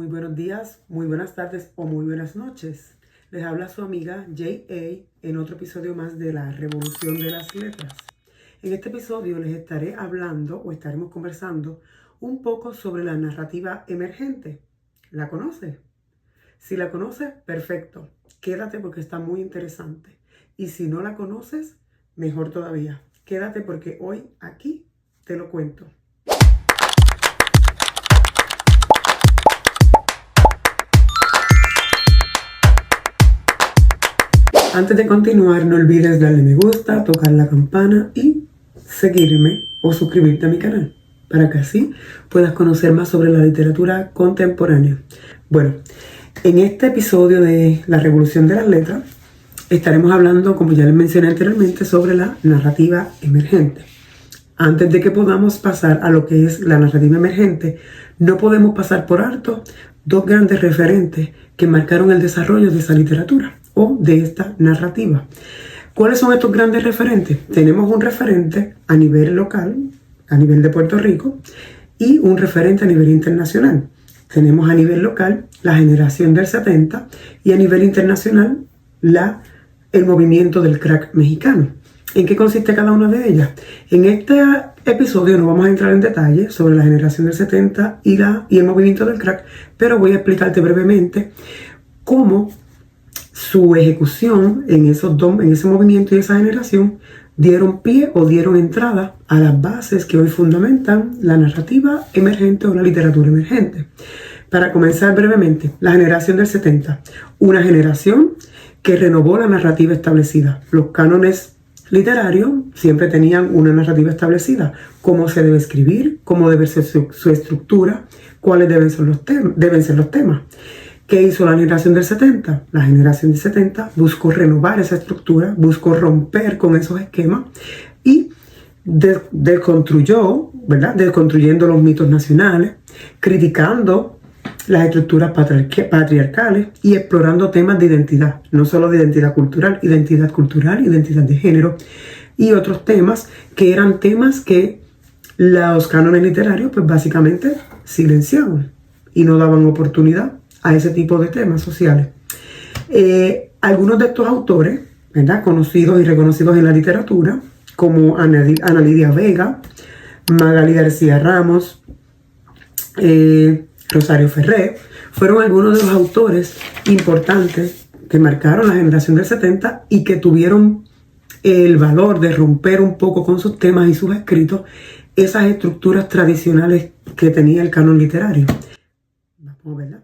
Muy buenos días, muy buenas tardes o muy buenas noches. Les habla su amiga J.A. en otro episodio más de la Revolución de las Letras. En este episodio les estaré hablando o estaremos conversando un poco sobre la narrativa emergente. ¿La conoces? Si la conoces, perfecto. Quédate porque está muy interesante. Y si no la conoces, mejor todavía. Quédate porque hoy aquí te lo cuento. Antes de continuar, no olvides darle me gusta, tocar la campana y seguirme o suscribirte a mi canal para que así puedas conocer más sobre la literatura contemporánea. Bueno, en este episodio de La Revolución de las Letras estaremos hablando, como ya les mencioné anteriormente, sobre la narrativa emergente. Antes de que podamos pasar a lo que es la narrativa emergente, no podemos pasar por alto dos grandes referentes que marcaron el desarrollo de esa literatura o de esta narrativa. ¿Cuáles son estos grandes referentes? Tenemos un referente a nivel local, a nivel de Puerto Rico, y un referente a nivel internacional. Tenemos a nivel local la generación del 70 y a nivel internacional el movimiento del crack mexicano. ¿En qué consiste cada una de ellas? En este episodio no vamos a entrar en detalle sobre la generación del 70 y el movimiento del crack, pero voy a explicarte brevemente cómo su ejecución en ese movimiento y esa generación dieron pie o dieron entrada a las bases que hoy fundamentan la narrativa emergente o la literatura emergente. Para comenzar brevemente, la generación del 70, una generación que renovó la narrativa establecida. Los cánones literarios siempre tenían una narrativa establecida, cómo se debe escribir, cómo debe ser su estructura, cuáles deben ser los temas. ¿Qué hizo la generación del 70? La generación del 70 buscó renovar esa estructura, buscó romper con esos esquemas y desconstruyó, ¿verdad? Desconstruyendo los mitos nacionales, criticando las estructuras patriarcales y explorando temas de identidad, no solo de identidad cultural, identidad de género y otros temas que eran temas que los cánones literarios pues básicamente silenciaban y no daban oportunidad a ese tipo de temas sociales. Algunos de estos autores, ¿verdad?, conocidos y reconocidos en la literatura, como Ana Lidia Vega, Magali García Ramos, Rosario Ferré, fueron algunos de los autores importantes que marcaron la generación del 70 y que tuvieron el valor de romper un poco con sus temas y sus escritos esas estructuras tradicionales que tenía el canon literario. Vamos, ¿verdad?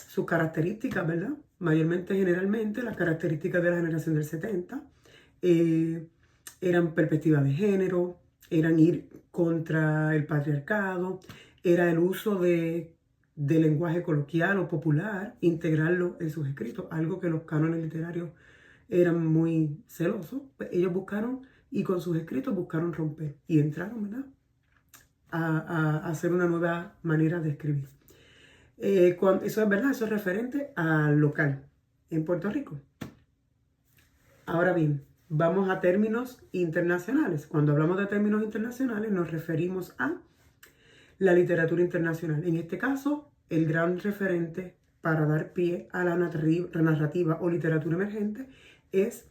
Sus características, ¿verdad? Mayormente, generalmente, las características de la generación del 70 eran perspectivas de género, eran ir contra el patriarcado, era el uso de lenguaje coloquial o popular, integrarlo en sus escritos, algo que los cánones literarios eran muy celosos. Pues ellos buscaron, y con sus escritos buscaron romper, y entraron, ¿verdad?, a hacer una nueva manera de escribir. Eso es verdad, eso es referente al local en Puerto Rico. Ahora bien, vamos a términos internacionales. Cuando hablamos de términos internacionales nos referimos a la literatura internacional. En este caso, el gran referente para dar pie a la narrativa o literatura emergente es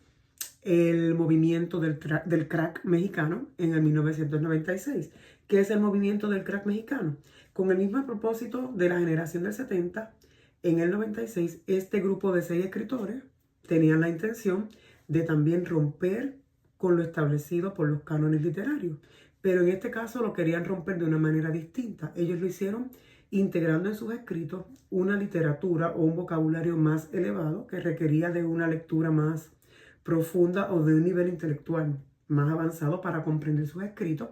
el movimiento del crack mexicano en el 1996. ¿Qué es el movimiento del crack mexicano? Con el mismo propósito de la generación del 70, en el 96, este grupo de 6 escritores tenían la intención de también romper con lo establecido por los cánones literarios. Pero en este caso lo querían romper de una manera distinta. Ellos lo hicieron integrando en sus escritos una literatura o un vocabulario más elevado que requería de una lectura más profunda o de un nivel intelectual más avanzado para comprender sus escritos.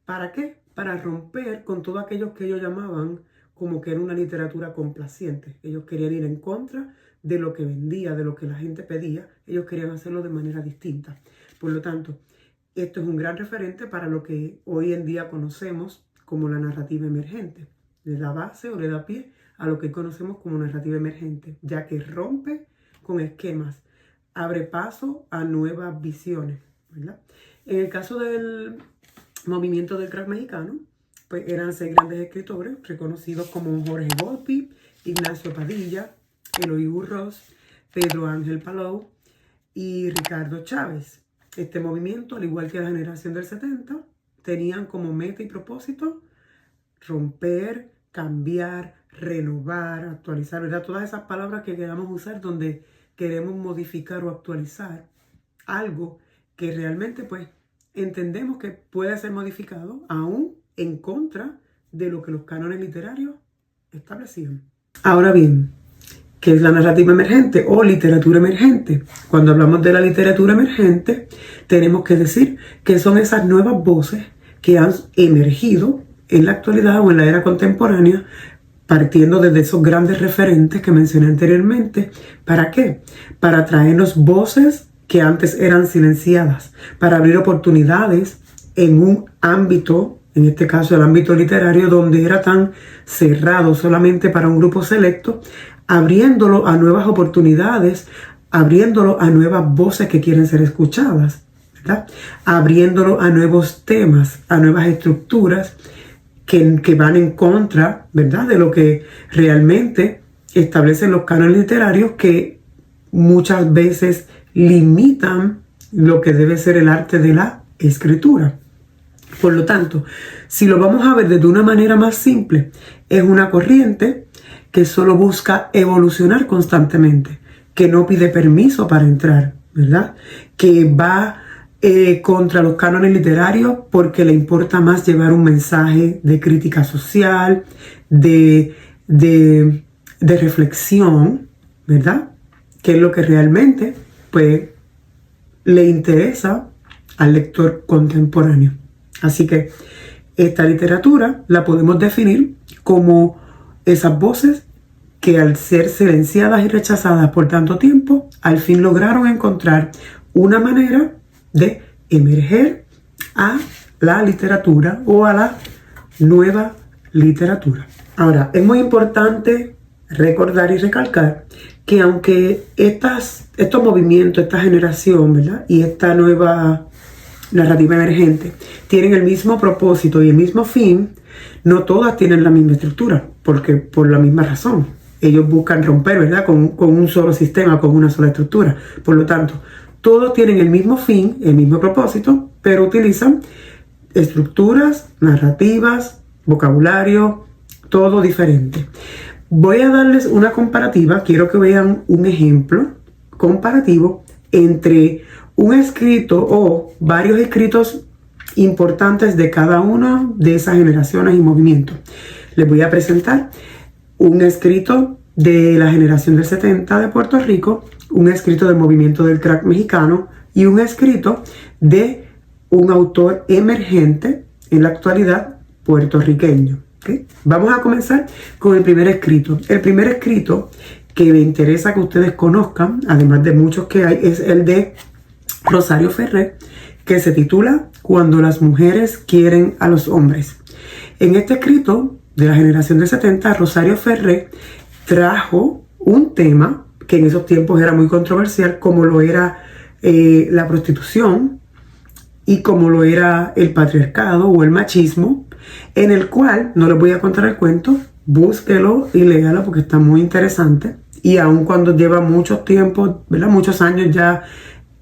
¿Para qué? Para romper con todo aquello que ellos llamaban como que era una literatura complaciente. Ellos querían ir en contra de lo que vendía, de lo que la gente pedía. Ellos querían hacerlo de manera distinta. Por lo tanto, esto es un gran referente para lo que hoy en día conocemos como la narrativa emergente. Le da base o le da pie a lo que conocemos como narrativa emergente, ya que rompe con esquemas, abre paso a nuevas visiones, ¿verdad? En el caso del movimiento del crack mexicano, pues eran 6 grandes escritores reconocidos como Jorge Volpi, Ignacio Padilla, Eloy Urroz, Pedro Ángel Palou y Ricardo Chávez. Este movimiento, al igual que la generación del 70, tenían como meta y propósito romper, cambiar, renovar, actualizar, ¿verdad? Todas esas palabras que queramos usar donde queremos modificar o actualizar algo que realmente pues entendemos que puede ser modificado aún en contra de lo que los cánones literarios establecían. Ahora bien, ¿qué es la narrativa emergente o literatura emergente? Cuando hablamos de la literatura emergente, tenemos que decir que son esas nuevas voces que han emergido en la actualidad o en la era contemporánea, partiendo desde esos grandes referentes que mencioné anteriormente. ¿Para qué? Para traernos voces que antes eran silenciadas, para abrir oportunidades en un ámbito, en este caso el ámbito literario, donde era tan cerrado solamente para un grupo selecto, abriéndolo a nuevas oportunidades, abriéndolo a nuevas voces que quieren ser escuchadas, ¿verdad? Abriéndolo a nuevos temas, a nuevas estructuras que van en contra, ¿verdad?, de lo que realmente establecen los cánones literarios, que muchas veces limitan lo que debe ser el arte de la escritura. Por lo tanto, si lo vamos a ver de una manera más simple, es una corriente que solo busca evolucionar constantemente, que no pide permiso para entrar, ¿verdad?, que va contra los cánones literarios porque le importa más llevar un mensaje de crítica social, de reflexión, ¿verdad?, que es lo que realmente pues le interesa al lector contemporáneo. Así que esta literatura la podemos definir como esas voces que, al ser silenciadas y rechazadas por tanto tiempo, al fin lograron encontrar una manera de emerger a la literatura o a la nueva literatura. Ahora, es muy importante recordar y recalcar que aunque estos movimientos, esta generación, ¿verdad?, y esta nueva narrativa emergente tienen el mismo propósito y el mismo fin, no todas tienen la misma estructura, porque por la misma razón. Ellos buscan romper, ¿verdad?, con un solo sistema, con una sola estructura. Por lo tanto, todos tienen el mismo fin, el mismo propósito, pero utilizan estructuras, narrativas, vocabulario, todo diferente. Voy a darles una comparativa, quiero que vean un ejemplo comparativo entre un escrito o varios escritos importantes de cada una de esas generaciones y movimientos. Les voy a presentar un escrito de la generación del 70 de Puerto Rico, un escrito del movimiento del crack mexicano y un escrito de un autor emergente en la actualidad puertorriqueño. ¿Okay? Vamos a comenzar con el primer escrito. El primer escrito que me interesa que ustedes conozcan, además de muchos que hay, es el de Rosario Ferré, que se titula Cuando las mujeres quieren a los hombres. En este escrito de la generación del 70, Rosario Ferré trajo un tema que en esos tiempos era muy controversial, como lo era la prostitución y como lo era el patriarcado o el machismo, en el cual, no les voy a contar el cuento, búsquelo y léalo porque está muy interesante. Y aun cuando lleva mucho tiempo, ¿verdad?, muchos años ya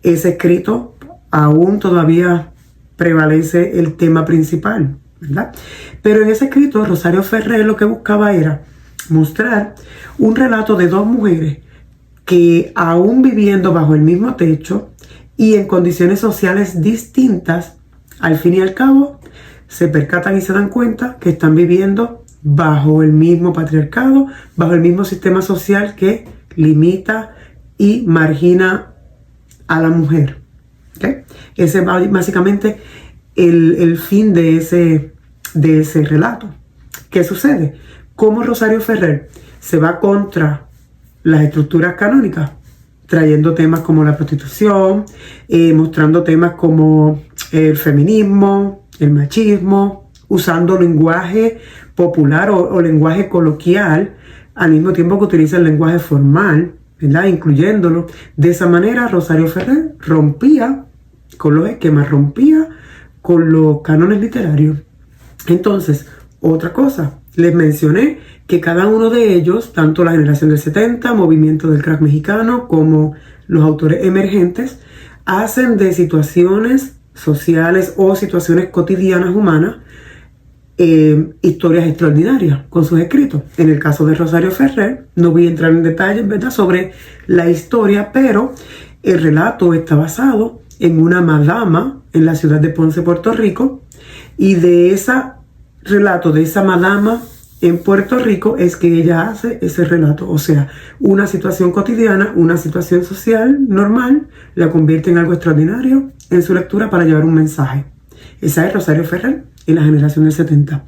ese escrito, aún todavía prevalece el tema principal, ¿verdad? Pero en ese escrito, Rosario Ferré lo que buscaba era mostrar un relato de dos mujeres que, aún viviendo bajo el mismo techo y en condiciones sociales distintas, al fin y al cabo se percatan y se dan cuenta que están viviendo bajo el mismo patriarcado, bajo el mismo sistema social que limita y margina a la mujer. ¿Okay? Ese es básicamente el fin de ese relato. ¿Qué sucede? ¿Cómo Rosario Ferré se va contra las estructuras canónicas? Trayendo temas como la prostitución, mostrando temas como el feminismo, el machismo, usando lenguaje popular o lenguaje coloquial, al mismo tiempo que utiliza el lenguaje formal, ¿verdad?, incluyéndolo. De esa manera, Rosario Ferré rompía con los esquemas, rompía con los cánones literarios. Entonces, Otra cosa, les mencioné que cada uno de ellos, tanto la generación del 70, movimiento del crack mexicano, como los autores emergentes, hacen de situaciones sociales o situaciones cotidianas humanas historias extraordinarias con sus escritos. En el caso de Rosario Ferrer, no voy a entrar en detalles, ¿verdad?, sobre la historia, pero el relato está basado en una madama en la ciudad de Ponce, Puerto Rico, y de ese relato de esa madama en Puerto Rico es que ella hace ese relato. O sea, una situación cotidiana, una situación social normal, la convierte en algo extraordinario en su lectura para llevar un mensaje. Esa es Rosario Ferrer en la generación del 70.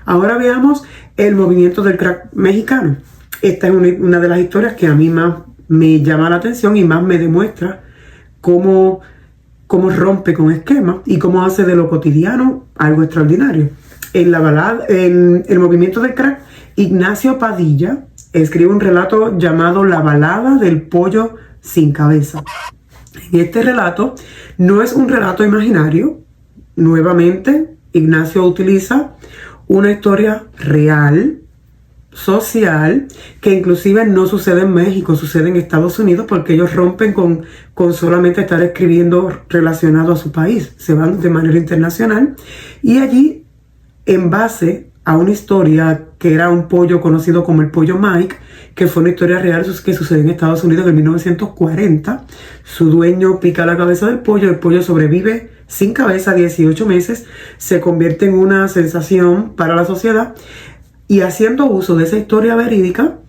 Ahora veamos el movimiento del crack mexicano. Esta es una de las historias que a mí más me llama la atención y más me demuestra cómo rompe con esquemas y cómo hace de lo cotidiano algo extraordinario. En el movimiento del crack, Ignacio Padilla escribe un relato llamado La balada del pollo sin cabeza. En este relato no es un relato imaginario. Nuevamente, Ignacio utiliza una historia real, social, que inclusive no sucede en México, sucede en Estados Unidos, porque ellos rompen con solamente estar escribiendo relacionado a su país, se van de manera internacional, y allí, en base a una historia que era un pollo conocido como el pollo Mike, que fue una historia real que sucedió en Estados Unidos en 1940, su dueño pica la cabeza del pollo, el pollo sobrevive sin cabeza 18 meses, se convierte en una sensación para la sociedad. Y haciendo uso de esa historia verídica,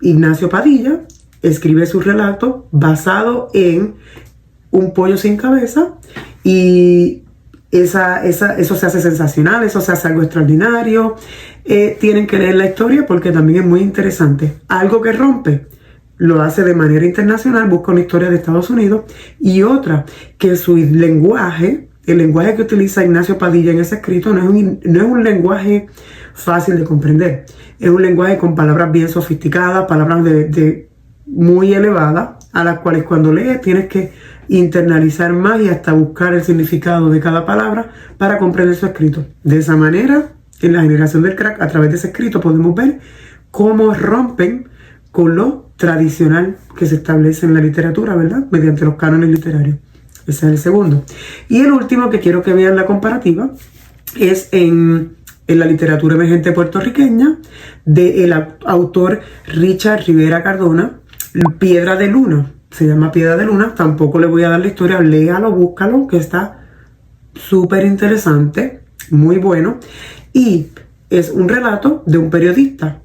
Ignacio Padilla escribe su relato basado en un pollo sin cabeza, y eso se hace sensacional, eso se hace algo extraordinario. Tienen que leer la historia porque también es muy interesante. Algo que rompe, lo hace de manera internacional, busca una historia de Estados Unidos, y otra, que su lenguaje, el lenguaje que utiliza Ignacio Padilla en ese escrito no es un lenguaje fácil de comprender. Es un lenguaje con palabras bien sofisticadas, palabras de muy elevadas, a las cuales cuando lees tienes que internalizar más y hasta buscar el significado de cada palabra para comprender su escrito. De esa manera, en la generación del crack, a través de ese escrito podemos ver cómo rompen con lo tradicional que se establece en la literatura, ¿verdad?, mediante los cánones literarios. Ese es el segundo. Y el último que quiero que vean la comparativa es en la literatura emergente puertorriqueña del autor Richard Rivera Cardona, Piedra de Luna. Se llama Piedra de Luna. Tampoco le voy a dar la historia, léalo, búscalo, que está súper interesante, muy bueno. Y es un relato de un periodista.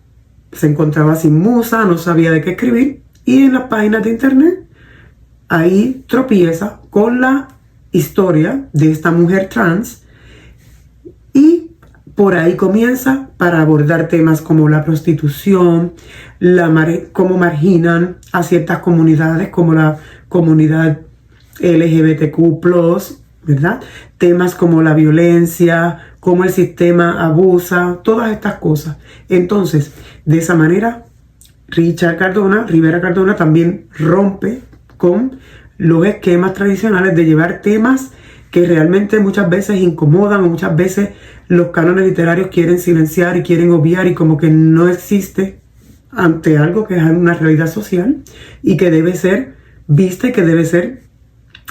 Se encontraba sin musa, no sabía de qué escribir, y en las páginas de internet ahí tropieza con la historia de esta mujer trans, y por ahí comienza para abordar temas como la prostitución, cómo marginan a ciertas comunidades como la comunidad LGBTQ+, ¿verdad? Temas como la violencia, cómo el sistema abusa, todas estas cosas. Entonces, de esa manera, Rivera Cardona también rompe con los esquemas tradicionales de llevar temas que realmente muchas veces incomodan, o muchas veces los cánones literarios quieren silenciar y quieren obviar, y como que no existe ante algo que es una realidad social y que debe ser vista y que debe ser,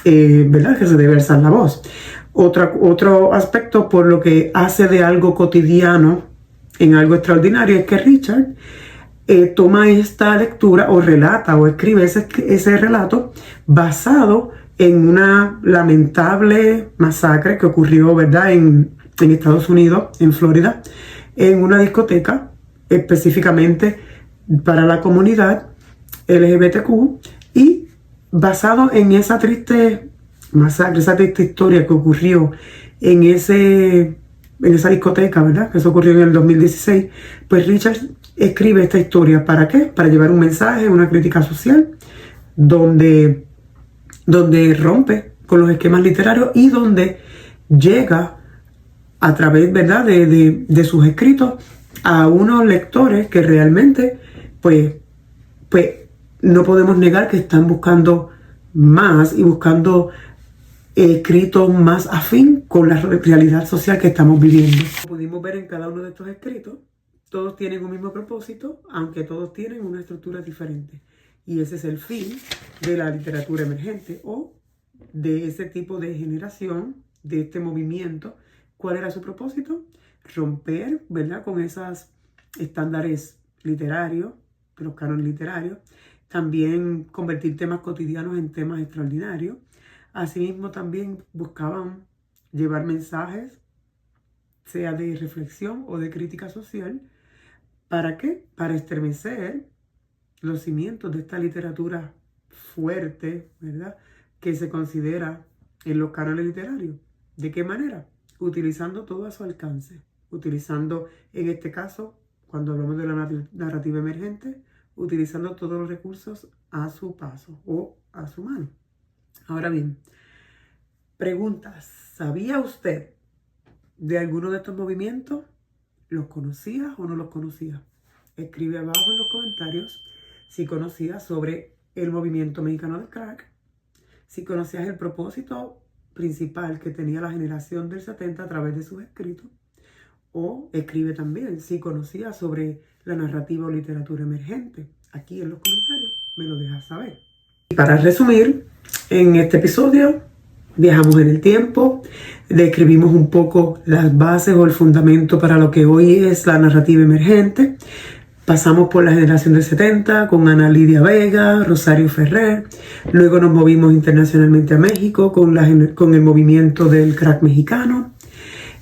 ¿verdad?, que se debe alzar la voz. Otro aspecto por lo que hace de algo cotidiano en algo extraordinario es que Richard toma esta lectura o relata o escribe ese relato basado en una lamentable masacre que ocurrió, ¿verdad?, en Estados Unidos, en Florida, en una discoteca específicamente para la comunidad LGBTQ, y basado en esa triste masacre, esa triste historia que ocurrió en esa discoteca, ¿verdad?, eso ocurrió en el 2016, pues Richard escribe esta historia. ¿Para qué? Para llevar un mensaje, una crítica social, donde rompe con los esquemas literarios y donde llega a través, ¿verdad?, de sus escritos a unos lectores que realmente, pues no podemos negar que están buscando más y buscando escrito más afín con la realidad social que estamos viviendo. Como pudimos ver en cada uno de estos escritos, todos tienen un mismo propósito, aunque todos tienen una estructura diferente. Y ese es el fin de la literatura emergente o de ese tipo de generación, de este movimiento. ¿Cuál era su propósito? Romper, ¿verdad?, con esos estándares literarios, los cánones literarios. También convertir temas cotidianos en temas extraordinarios. Asimismo, también buscaban llevar mensajes, sea de reflexión o de crítica social. ¿Para qué? Para estremecer los cimientos de esta literatura fuerte, ¿verdad?, que se considera en los cánones literarios. ¿De qué manera? Utilizando todo a su alcance. Utilizando, en este caso, cuando hablamos de la narrativa emergente, utilizando todos los recursos a su paso o a su mano. Ahora bien, preguntas. ¿Sabía usted de alguno de estos movimientos? ¿Los conocías o no los conocías? Escribe abajo en los comentarios si conocías sobre el movimiento mexicano del crack, si conocías el propósito principal que tenía la generación del 70 a través de sus escritos, o escribe también si conocías sobre la narrativa o literatura emergente. Aquí en los comentarios me lo dejas saber. Y para resumir, en este episodio viajamos en el tiempo, describimos un poco las bases o el fundamento para lo que hoy es la narrativa emergente. Pasamos por la generación del 70 con Ana Lidia Vega, Rosario Ferrer. Luego nos movimos internacionalmente a México con el movimiento del crack mexicano.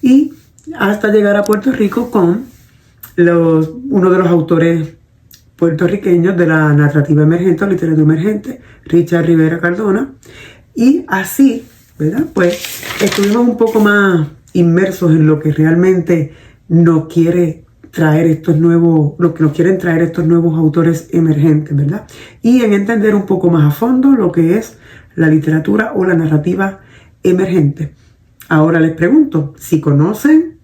Y hasta llegar a Puerto Rico con uno de los autores puertorriqueños de la narrativa emergente o literatura emergente, Richard Rivera Cardona. Y así, ¿verdad?, pues estuvimos un poco más inmersos en lo que realmente nos quiere traer lo que nos quieren traer estos nuevos autores emergentes, ¿verdad? Y en entender un poco más a fondo lo que es la literatura o la narrativa emergente. Ahora les pregunto, si conocen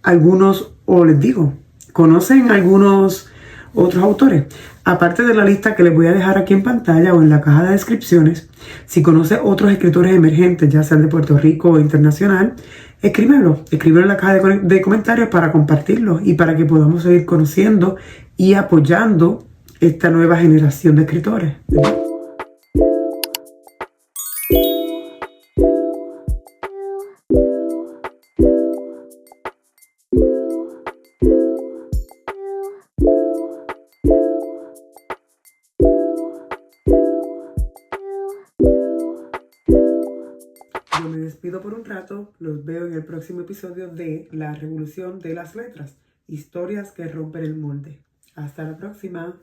algunos, o les digo, ¿conocen algunos otros autores? Aparte de la lista que les voy a dejar aquí en pantalla o en la caja de descripciones, si conoces otros escritores emergentes, ya sean de Puerto Rico o internacional, escríbelo en la caja de comentarios para compartirlo y para que podamos seguir conociendo y apoyando esta nueva generación de escritores. Yo me despido por un rato, los veo en el próximo episodio de La Revolución de las Letras, historias que rompen el molde. Hasta la próxima.